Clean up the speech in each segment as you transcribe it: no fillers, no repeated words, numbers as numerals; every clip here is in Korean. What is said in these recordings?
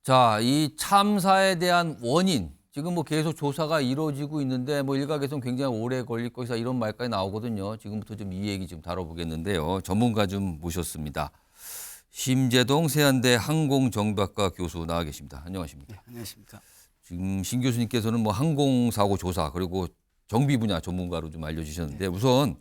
자, 이 참사에 대한 원인, 지금 뭐 계속 조사가 이루어지고 있는데 뭐 일각에서는 굉장히 오래 걸릴 것이다 이런 말까지 나오거든요. 지금부터 좀 이 얘기 좀 다뤄보겠는데요. 전문가 좀 모셨습니다. 심재동 세안대 항공정비학과 교수 나와 계십니다. 안녕하십니까? 네, 안녕하십니까. 지금 신 교수님께서는 뭐 항공사고 조사 그리고 정비 분야 전문가로 좀 알려주셨는데 우선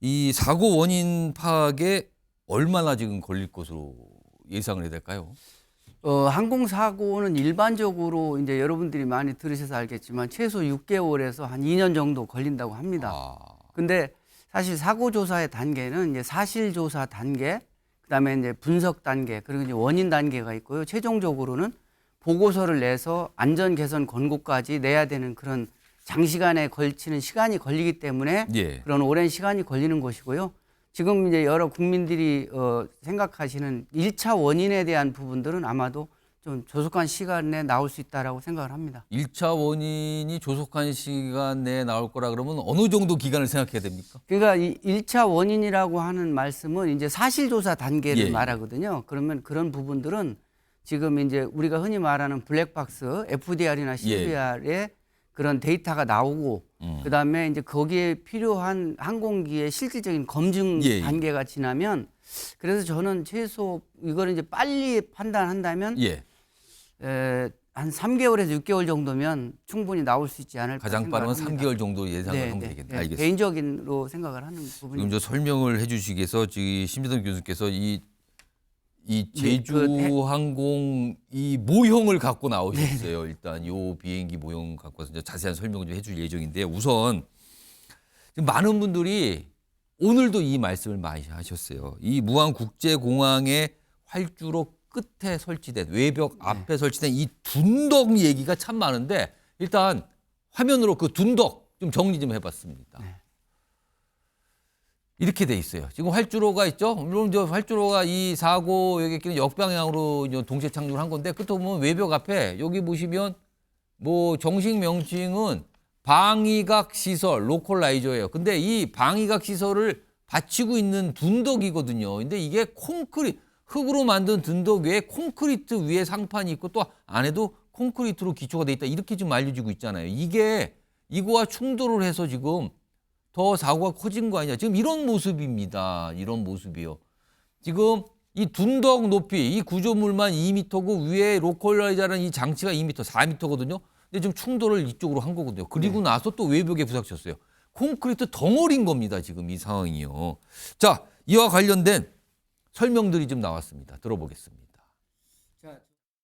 이 사고 원인 파악에 얼마나 지금 걸릴 것으로 예상을 해야 될까요? 항공사고는 일반적으로 이제 여러분들이 많이 들으셔서 알겠지만 최소 6개월에서 한 2년 정도 걸린다고 합니다. 아, 근데 사실 사고 조사의 단계는 이제 사실 조사 단계, 그다음에 이제 분석 단계, 그리고 이제 원인 단계가 있고요. 최종적으로는 보고서를 내서 안전 개선 권고까지 내야 되는 그런 장시간에 걸치는 시간이 걸리기 때문에 예. 그런 오랜 시간이 걸리는 것이고요. 지금 이제 여러 국민들이 생각하시는 1차 원인에 대한 부분들은 아마도 좀 조속한 시간 내에 나올 수 있다라고 생각을 합니다. 1차 원인이 조속한 시간 내에 나올 거라 그러면 어느 정도 기간을 생각해야 됩니까? 그러니까 이 1차 원인이라고 하는 말씀은 이제 사실조사 단계를 예. 말하거든요. 그러면 그런 부분들은 지금 이제 우리가 흔히 말하는 블랙박스, FDR이나 CBR에 그런 데이터가 나오고 그다음에 이제 거기에 필요한 항공기의 실질적인 검증 예. 단계가 지나면 그래서 저는 최소 이거를 이제 빨리 판단한다면 예. 한 3개월에서 6개월 정도면 충분히 나올 수 있지 않을까 가장 빠르면 생각합니다. 3개월 정도 예상을 하면 되겠네. 알겠습니다. 개인적인로 생각을 하는 지금 부분입니다. 저 설명을 해주시기 위해서 지금 심재동 교수께서 이 네, 제주항공 이 모형을 갖고 나오셨어요. 일단 이 비행기 모형 갖고 와서 이제 자세한 설명을 좀 해줄 예정인데 우선 지금 많은 분들이 오늘도 이 말씀을 많이 하셨어요. 이 무안국제공항의 활주로 끝에 설치된 외벽 앞에 설치된 이 둔덕 얘기가 참 많은데 일단 화면으로 그 둔덕 좀 정리 좀 해봤습니다. 네. 이렇게 돼 있어요. 지금 활주로가 있죠. 물론 저 활주로가 이 사고 여기 역방향으로 동시에 착륙을 한 건데 끝에 보면 외벽 앞에 여기 보시면 뭐 정식 명칭은 방위각 시설 로컬라이저예요. 근데 이 방위각 시설을 받치고 있는 둔덕이거든요. 근데 이게 흙으로 만든 둔덕 위에 콘크리트 위에 상판이 있고 또 안에도 콘크리트로 기초가 돼 있다. 이렇게 좀 알려지고 있잖아요. 이게 이거와 충돌을 해서 지금 더 사고가 커진 거 아니냐. 지금 이런 모습입니다. 이런 모습이요. 지금 이 둔덕 높이, 이 구조물만 2m고 위에 로컬라이저라는 이 장치가 2m, 4m거든요. 근데 지금 충돌을 이쪽으로 한 거거든요. 그리고 나서 또 외벽에 부닥쳤어요. 콘크리트 덩어리인 겁니다. 지금 이 상황이요. 자, 이와 관련된 설명들이 좀 나왔습니다. 들어보겠습니다.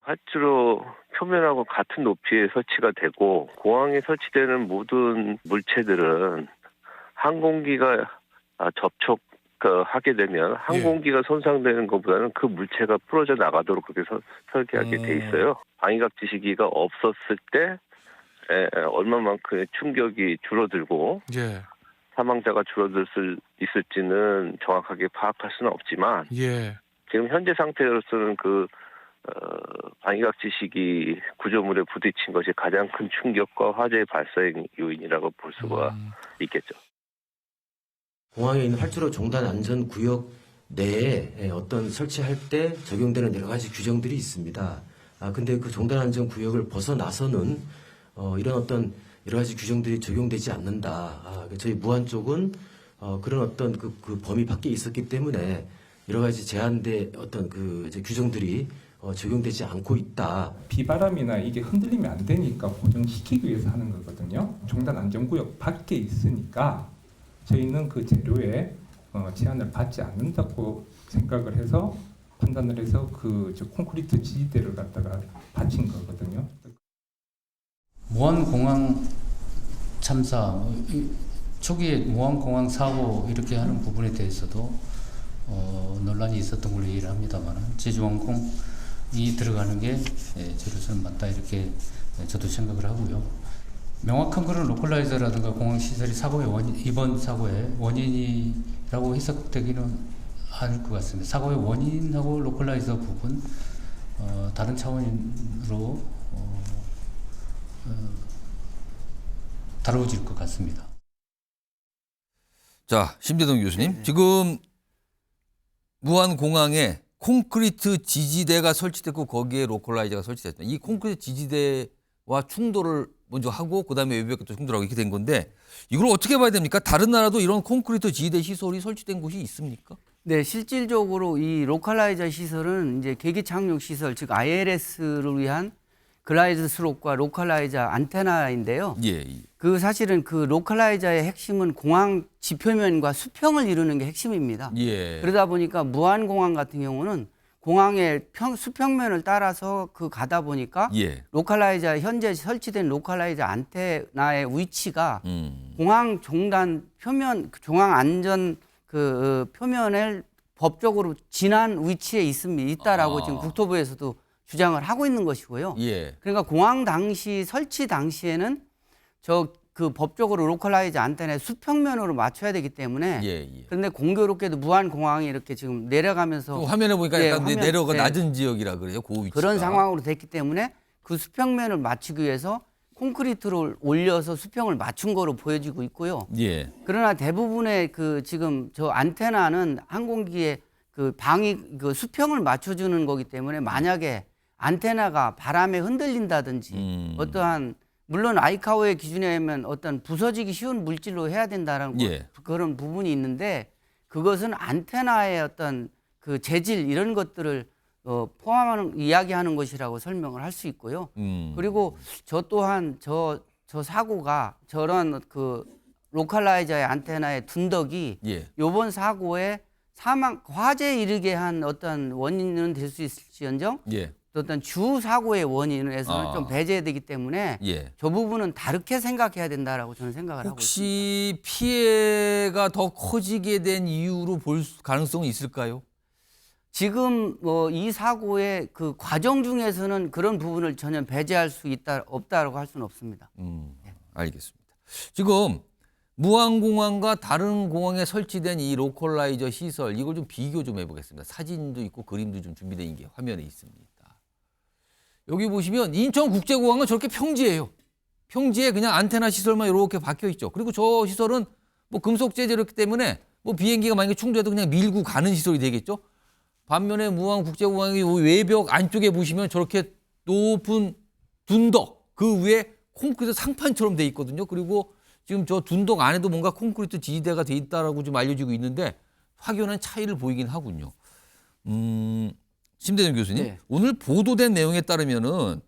활주로 표면하고 같은 높이에 설치가 되고 공항에 설치되는 모든 물체들은 항공기가 접촉하게 되면 항공기가 손상되는 것보다는 그 물체가 풀어져 나가도록 그렇게 설계하게 돼 있어요. 방위각 지시기가 없었을 때 얼마만큼의 충격이 줄어들고 사망자가 줄어들 수 있을지는 정확하게 파악할 수는 없지만 지금 현재 상태로서는 그 방위각 지시기 구조물에 부딪힌 것이 가장 큰 충격과 화재 발생 요인이라고 볼 수가 있겠죠. 공항에 있는 활주로 종단 안전 구역 내에 어떤 설치할 때 적용되는 여러 가지 규정들이 있습니다. 근데 그 종단 안전 구역을 벗어나서는 이런 어떤 여러 가지 규정들이 적용되지 않는다. 저희 무안 쪽은 그런 어떤 그 범위 밖에 있었기 때문에 여러 가지 제한된 어떤 그 이제 규정들이 적용되지 않고 있다. 비바람이나 이게 흔들리면 안 되니까 보정시키기 위해서 하는 거거든요. 종단 안전구역 밖에 있으니까 저희는 그 재료에 제한을 받지 않는다고 생각을 해서 판단을 해서 저 콘크리트 지지대를 갖다가 받친 거거든요. 무안공항 참사 초기에 무안공항 사고 이렇게 하는 부분에 대해서도 논란이 있었던 걸로 이해를 합니다만 제주항공이 들어가는 게 저로서는 맞다 이렇게 저도 생각을 하고요. 명확한 그런 로컬라이저라든가 공항 시설이 이번 사고의 원인이라고 해석되기는 않을 것 같습니다. 사고의 원인하고 로컬라이저 부분 다른 차원으로 다뤄질 것 같습니다. 자, 심재동 교수님. 지금 무안공항에 콘크리트 지지대가 설치됐고 거기에 로컬라이저가 설치됐다. 이 콘크리트 지지대와 충돌을 먼저 하고 그다음에 외벽과 또 충돌하고 이렇게 된 건데 이걸 어떻게 봐야 됩니까? 다른 나라도 이런 콘크리트 지지대 시설이 설치된 곳이 있습니까? 네, 실질적으로 이 로컬라이저 시설은 이제 계기 착륙 시설, 즉 ILS를 위한 글라이드 슬롭과 로컬라이저 안테나인데요. 예. 그 사실은 그 로컬라이저의 핵심은 공항 지표면과 수평을 이루는 게 핵심입니다. 예. 그러다 보니까 무안공항 같은 경우는 공항의 수평면을 따라서 그 가다 보니까 예. 로컬라이저 현재 설치된 로컬라이저 안테나의 위치가 음. 공항 종단 표면, 공항 안전 그 표면을 법적으로 지난 위치에 있다라고 지금 국토부에서도 주장을 하고 있는 것이고요. 예. 그러니까 공항 당시 설치 당시에는 그 법적으로 로컬라이저 안테나의 수평면으로 맞춰야 되기 때문에 예. 그런데 공교롭게도 무안 공항이 이렇게 지금 내려가면서 그 화면에 보니까 네, 약간 화면, 내려가 네. 낮은 지역이라 그래요. 그 위치가. 그런 상황으로 됐기 때문에 그 수평면을 맞추기 위해서 콘크리트를 올려서 수평을 맞춘 거로 보여지고 있고요. 예. 그러나 대부분의 그 지금 저 안테나는 항공기의 그 그 수평을 맞춰주는 거기 때문에 만약에 안테나가 바람에 흔들린다든지 어떠한 물론 아이카오의 기준에 의하면 어떤 부서지기 쉬운 물질로 해야 된다라는 예. 그런 부분이 있는데 그것은 안테나의 어떤 그 재질 이런 것들을 포함하는 이야기하는 것이라고 설명을 할 수 있고요. 그리고 저 또한 저 사고가 저런 그 로컬라이저의 안테나의 둔덕이 예. 요번 사고에 화재에 이르게 한 어떤 원인은 될 수 있을지언정 예. 어떤 주 사고의 원인에서는 좀 배제되기 때문에 예. 저 부분은 다르게 생각해야 된다라고 저는 생각을 하고 있습니다. 혹시 피해가 더 커지게 된 이유로 볼 가능성이 있을까요? 지금 이 사고의 그 과정 중에서는 그런 부분을 전혀 배제할 수 없다라고 할 수는 없습니다. 알겠습니다. 지금 무안공항과 다른 공항에 설치된 이 로컬라이저 시설 이걸 좀 비교 좀 해보겠습니다. 사진도 있고 그림도 좀 준비된 게 화면에 있습니다. 여기 보시면 인천국제공항은 저렇게 평지예요. 평지에 그냥 안테나 시설만 이렇게 박혀 있죠. 그리고 저 시설은 뭐 금속 재질이기 때문에 뭐 비행기가 만약에 충돌해도 그냥 밀고 가는 시설이 되겠죠. 반면에 무안국제공항의 외벽 안쪽에 보시면 저렇게 높은 둔덕 그 위에 콘크리트 상판처럼 돼 있거든요. 그리고 지금 저 둔덕 안에도 뭔가 콘크리트 지지대가 돼 있다라고 좀 알려지고 있는데 확연한 차이를 보이긴 하군요. 심대정 교수님, 네. 오늘 보도된 내용에 따르면은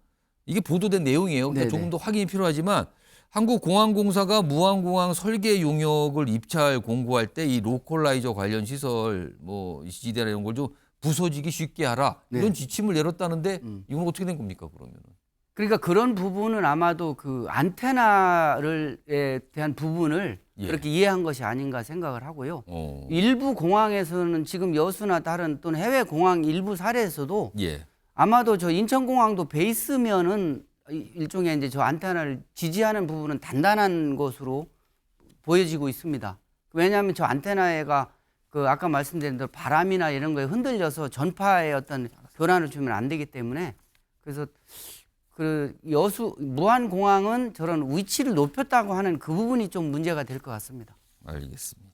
이게 보도된 내용이에요. 그러니까 네네. 조금 더 확인이 필요하지만 한국공항공사가 무안공항 설계 용역을 입찰 공고할 때 이 로컬라이저 관련 시설 뭐 지지대나 이런 걸 좀 부서지기 쉽게 하라 네. 이런 지침을 내렸다는데 이건 어떻게 된 겁니까 그러면은? 그러니까 그런 부분은 아마도 그 안테나에 대한 부분을 예. 그렇게 이해한 것이 아닌가 생각을 하고요. 어. 일부 공항에서는 지금 여수나 다른 또는 해외 공항 일부 사례에서도 예. 아마도 저 인천공항도 베이스면은 일종의 이제 저 안테나를 지지하는 부분은 단단한 것으로 보여지고 있습니다. 왜냐하면 저 안테나가 그 아까 말씀드린 대로 바람이나 이런 거에 흔들려서 전파에 어떤 변화를 주면 안 되기 때문에 그래서 그 무안공항은 저런 위치를 높였다고 하는 그 부분이 좀 문제가 될 것 같습니다. 알겠습니다.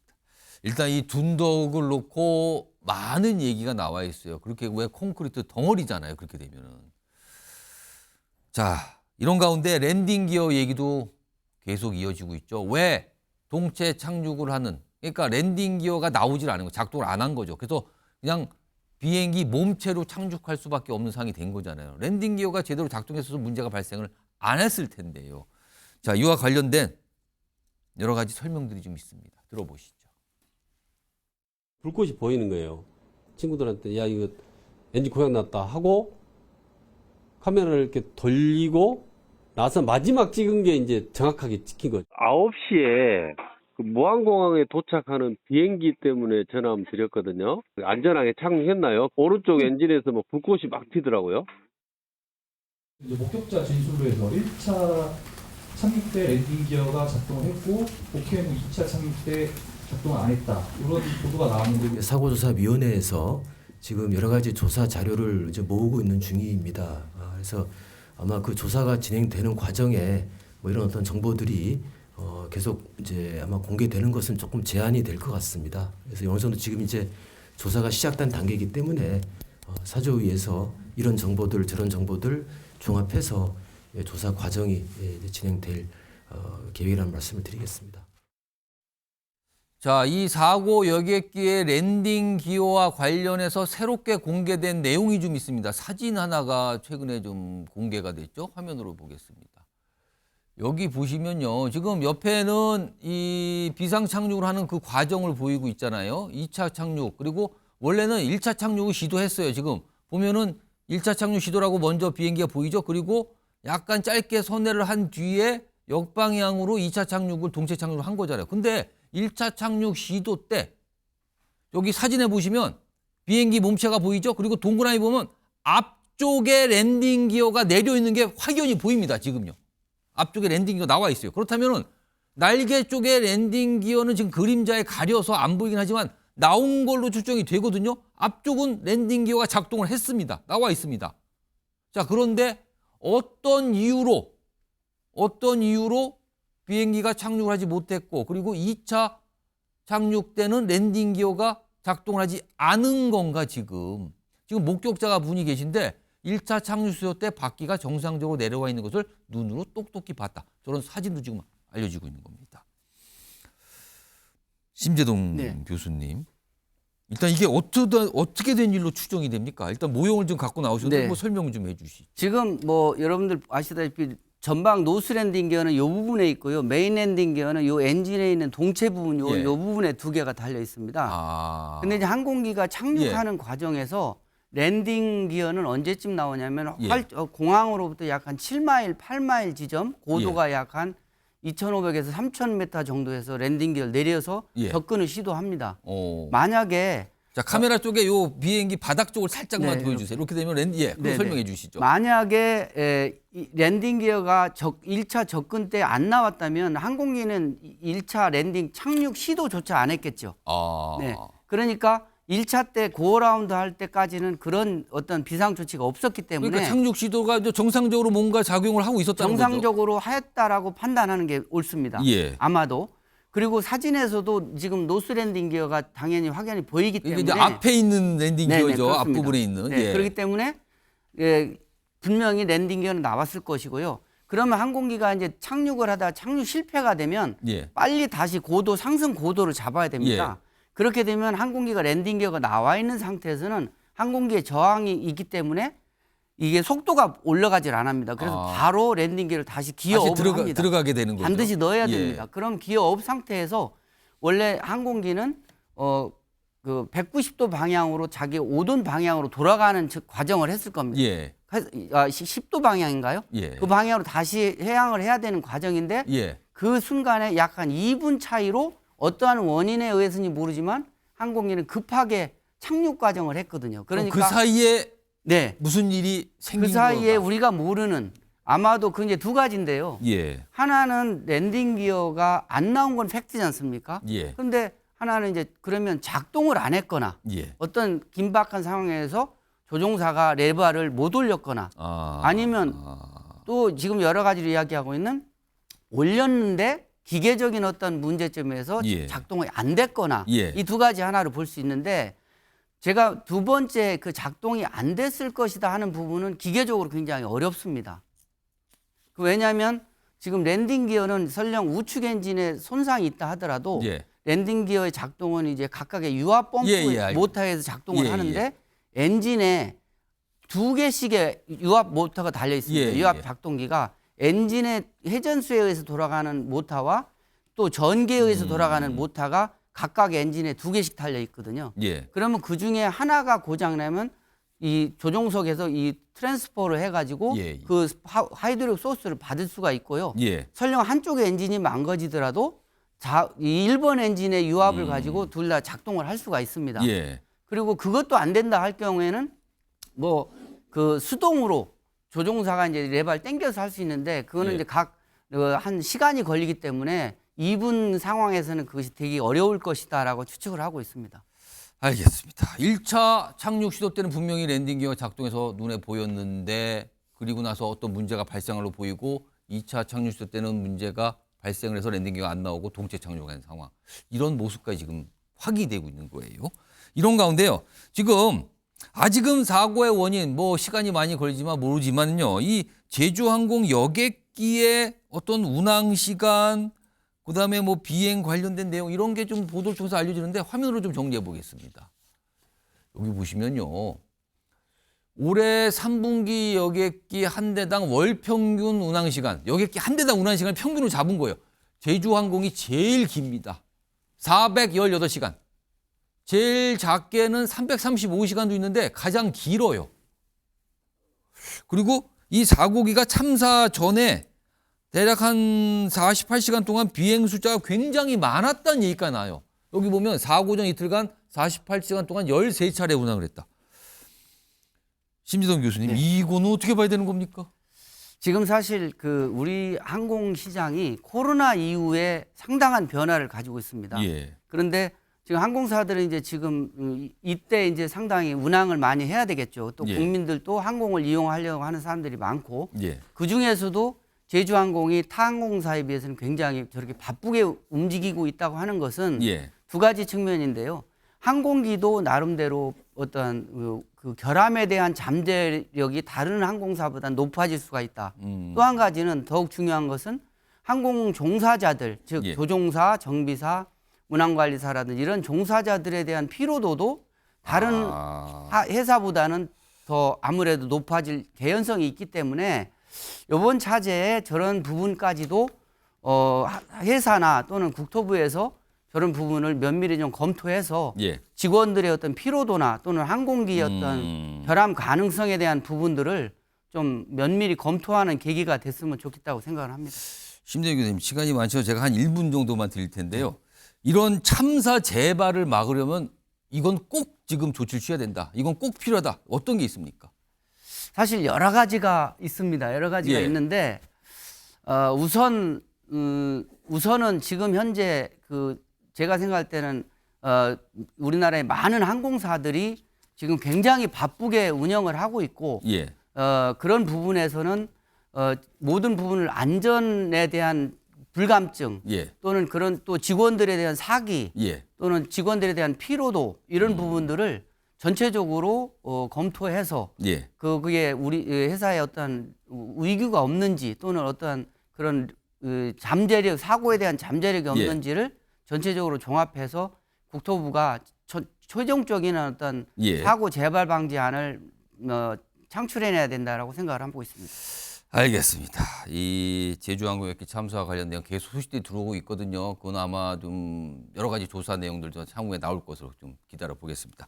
일단 이 둔덕을 놓고 많은 얘기가 나와 있어요. 그렇게 왜 콘크리트 덩어리잖아요. 그렇게 되면은. 자, 이런 가운데 랜딩 기어 얘기도 계속 이어지고 있죠. 왜 동체 착륙을 하는 그러니까 랜딩 기어가 나오질 않은 거, 작동을 안 한 거죠. 그래서 그냥 비행기 몸체로 착륙할 수밖에 없는 상황이 된 거잖아요. 랜딩 기어가 제대로 작동했어서 문제가 발생을 안 했을 텐데요. 자, 이와 관련된 여러 가지 설명들이 좀 있습니다. 들어보시죠. 불꽃이 보이는 거예요. 친구들한테 야 이거 엔진 고장 났다 하고 카메라를 이렇게 돌리고 나서 마지막 찍은 게 이제 정확하게 찍힌 거죠. 9시에 그 무안공항에 도착하는 비행기 때문에 전화 한번 드렸거든요. 안전하게 착륙했나요? 오른쪽 엔진에서 뭐 불꽃이 막 튀더라고요. 이제 목격자 진술로 해서 1차 착륙 때 랜딩 기어가 작동을 했고 오케이는 2차 착륙 때 작동을 안 했다. 이런 보도가 나왔는데 사고조사위원회에서 지금 여러 가지 조사 자료를 이제 모으고 있는 중입니다. 그래서 아마 그 조사가 진행되는 과정에 뭐 이런 어떤 정보들이 계속 이제 아마 공개되는 것은 조금 제한이 될 것 같습니다. 그래서 어느 정도 지금 이제 조사가 시작된 단계이기 때문에 사조위에서 이런 정보들 저런 정보들 종합해서 조사 과정이 진행될 계획이라는 말씀을 드리겠습니다. 자, 이 사고 여객기의 랜딩 기어와 관련해서 새롭게 공개된 내용이 좀 있습니다. 사진 하나가 최근에 좀 공개가 됐죠. 화면으로 보겠습니다. 여기 보시면요. 지금 옆에는 이 비상 착륙을 하는 그 과정을 보이고 있잖아요. 2차 착륙. 그리고 원래는 1차 착륙을 시도했어요. 지금 보면은 1차 착륙 시도라고 먼저 비행기가 보이죠. 그리고 약간 짧게 선회를 한 뒤에 역방향으로 2차 착륙을 동체 착륙을 한 거잖아요. 근데 1차 착륙 시도 때 여기 사진에 보시면 비행기 몸체가 보이죠. 그리고 동그라미 보면 앞쪽에 랜딩 기어가 내려 있는 게 확연히 보입니다. 지금요. 앞쪽에 랜딩 기어 나와 있어요. 그렇다면은 날개 쪽에 랜딩 기어는 지금 그림자에 가려서 안 보이긴 하지만 나온 걸로 추정이 되거든요. 앞쪽은 랜딩 기어가 작동을 했습니다. 나와 있습니다. 자, 그런데 어떤 이유로 비행기가 착륙을 하지 못했고 그리고 2차 착륙 때는 랜딩 기어가 작동을 하지 않은 건가 지금 목격자가 분이 계신데 1차 착륙 시도 때 바퀴가 정상적으로 내려와 있는 것을 눈으로 똑똑히 봤다. 저런 사진도 지금 알려지고 있는 겁니다. 심재동 네. 교수님. 일단 이게 어떻게 된 일로 추정이 됩니까? 일단 모형을 좀 갖고 나오셨는데 네. 뭐 설명 좀 해주시죠. 지금 뭐 여러분들 아시다시피 전방 노스 랜딩 기어는 요 부분에 있고요. 메인 랜딩 기어는 요 엔진에 있는 동체 부분 예. 요 부분에 두 개가 달려 있습니다. 아. 근데 이제 항공기가 착륙하는 과정에서 랜딩 기어는 언제쯤 나오냐면 예. 공항으로부터 약 한 7마일, 8마일 지점, 고도가 약 한 2,500에서 3,000m 정도에서 랜딩 기어를 내려서 예. 접근을 시도합니다. 오. 만약에 자, 카메라 쪽에 요 비행기 바닥 쪽을 살짝만 네. 보여주세요. 이렇게 되면 그거 네, 설명해 네. 주시죠. 만약에 이 랜딩 기어가 1차 접근 때 안 나왔다면 항공기는 1차 랜딩 착륙 시도조차 안 했겠죠. 아. 네. 그러니까 1차 때 고라운드 할 때까지는 그런 어떤 비상 조치가 없었기 때문에 그러니까 착륙 시도가 이제 정상적으로 뭔가 작용을 하고 있었다는 정상적으로 했다라고 판단하는 게 옳습니다. 예. 아마도. 그리고 사진에서도 지금 노스 랜딩 기어가 당연히 확연히 보이기 거죠. 때문에 이게 이제 앞에 있는 랜딩 네, 네, 기어죠. 그렇습니다. 앞부분에 있는. 네, 예. 그렇기 때문에 분명히 랜딩 기어는 나왔을 것이고요. 그러면 항공기가 이제 착륙을 하다 착륙 실패가 되면 예. 빨리 다시 고도 상승 고도를 잡아야 됩니다. 그렇게 되면 항공기가 랜딩 기어가 나와 있는 상태에서는 항공기의 저항이 있기 때문에 이게 속도가 올라가질 않습니다. 그래서 바로 랜딩 기어를 다시 기어업을 합니다. 들어가게 되는 거죠. 반드시 넣어야 예. 됩니다. 그럼 기어업 상태에서 원래 항공기는 그 190도 방향으로 자기 오돈 방향으로 돌아가는 과정을 했을 겁니다. 예. 10도 방향인가요? 예. 그 방향으로 다시 해양을 해야 되는 과정인데 예. 그 순간에 약 한 2분 차이로 어떠한 원인에 의해서인지 모르지만 항공기는 급하게 착륙 과정을 했거든요. 그러니까 그 사이에 네. 무슨 일이 생긴 그 사이에 거가. 우리가 모르는 아마도 그 이제 두 가지인데요. 예. 하나는 랜딩 기어가 안 나온 건 팩트지 않습니까? 예. 그런데 하나는 이제 그러면 작동을 안 했거나 예. 어떤 긴박한 상황에서 조종사가 레버를 못 올렸거나 아니면 또 지금 여러 가지로 이야기하고 있는 올렸는데 기계적인 어떤 문제점에서 예. 작동이 안 됐거나 예. 이 두 가지 하나로 볼 수 있는데 제가 두 번째 그 작동이 안 됐을 것이다 하는 부분은 기계적으로 굉장히 어렵습니다. 왜냐하면 지금 랜딩 기어는 설령 우측 엔진에 손상이 있다 하더라도 예. 랜딩 기어의 작동은 이제 각각의 유압 펌프 모터에서 작동을 하는데 엔진에 두 개씩의 유압 모터가 달려 있습니다. 유압 작동기가 엔진의 회전수에 의해서 돌아가는 모터와 또 전기에 의해서 돌아가는 모터가 각각 엔진에 두 개씩 달려 있거든요. 예. 그러면 그 중에 하나가 고장나면 이 조종석에서 이 트랜스퍼를 해가지고 그 하이드롤 소스를 받을 수가 있고요. 예. 설령 한쪽의 엔진이 망가지더라도 이 1번 엔진의 유압을 가지고 둘 다 작동을 할 수가 있습니다. 예. 그리고 그것도 안 된다 할 경우에는 뭐 그 수동으로 조종사가 이제 레버를 당겨서 할 수 있는데 그거는 이제 한 시간이 걸리기 때문에 2분 상황에서는 그것이 되게 어려울 것이다라고 추측을 하고 있습니다. 알겠습니다. 1차 착륙 시도 때는 분명히 랜딩 기어가 작동해서 눈에 보였는데 그리고 나서 어떤 문제가 발생한 걸로 보이고 2차 착륙 시도 때는 문제가 발생을 해서 랜딩 기어가 안 나오고 동체 착륙한 상황. 이런 모습까지 지금 확인되고 있는 거예요. 이런 가운데요. 지금 아직은 사고의 원인 뭐 시간이 많이 걸리지만 모르지만요. 이 제주항공 여객기의 어떤 운항 시간, 그다음에 뭐 비행 관련된 내용 이런 게 좀 보도 통해서 알려지는데 화면으로 좀 정리해 보겠습니다. 여기 보시면요. 올해 3분기 여객기 한 대당 월 평균 운항 시간, 여객기 한 대당 운항 시간을 평균으로 잡은 거예요. 제주항공이 제일 깁니다. 418시간. 제일 작게는 335시간도 있는데 가장 길어요. 그리고 이 사고기가 참사 전에 대략 한 48시간 동안 비행 숫자가 굉장히 많았다는 얘기가 나요. 여기 보면 사고 전 이틀간 48시간 동안 13차례 운항을 했다. 심지동 교수님, 이거는 어떻게 봐야 되는 겁니까? 지금 사실 그 우리 항공 시장이 코로나 이후에 상당한 변화를 가지고 있습니다. 예. 그런데 지금 항공사들은 이제 지금 이때 이제 상당히 운항을 많이 해야 되겠죠. 또 예. 국민들도 항공을 이용하려고 하는 사람들이 많고 예. 그 중에서도 제주항공이 타 항공사에 비해서는 굉장히 저렇게 바쁘게 움직이고 있다고 하는 것은 예. 두 가지 측면인데요. 항공기도 나름대로 어떤 그 결함에 대한 잠재력이 다른 항공사보다 높아질 수가 있다. 또 한 가지는 더욱 중요한 것은 항공 종사자들, 즉 예. 조종사, 정비사, 운항관리사라든지 이런 종사자들에 대한 피로도도 다른 회사보다는 더 아무래도 높아질 개연성이 있기 때문에 이번 차제에 저런 부분까지도 회사나 또는 국토부에서 저런 부분을 면밀히 좀 검토해서 예. 직원들의 어떤 피로도나 또는 항공기의 어떤 결함 가능성에 대한 부분들을 좀 면밀히 검토하는 계기가 됐으면 좋겠다고 생각을 합니다. 심재영 교수님, 시간이 많죠. 제가 한 1분 정도만 드릴 텐데요. 이런 참사 재발을 막으려면 이건 꼭 지금 조치를 취해야 된다. 이건 꼭 필요하다. 어떤 게 있습니까? 사실 여러 가지가 있습니다. 여러 가지가 예. 있는데 우선은 지금 현재 그 제가 생각할 때는 우리나라의 많은 항공사들이 지금 굉장히 바쁘게 운영을 하고 있고 예. 그런 부분에서는 모든 부분을 안전에 대한 불감증 예. 또는 그런 또 직원들에 대한 사기 예. 또는 직원들에 대한 피로도 이런 부분들을 전체적으로 검토해서 예. 그게 우리 회사에 어떤 위기가 없는지 또는 어떠한 그런 잠재력 사고에 대한 잠재력이 없는지를 전체적으로 종합해서 국토부가 최종적인 어떤 예. 사고 재발 방지안을 창출해내야 된다라고 생각을 하고 있습니다. 알겠습니다. 이 제주항공여객기 참사와 관련된 계속 소식들이 들어오고 있거든요. 그건 아마 좀 여러 가지 조사 내용들도 향후에 나올 것으로 좀 기다려 보겠습니다.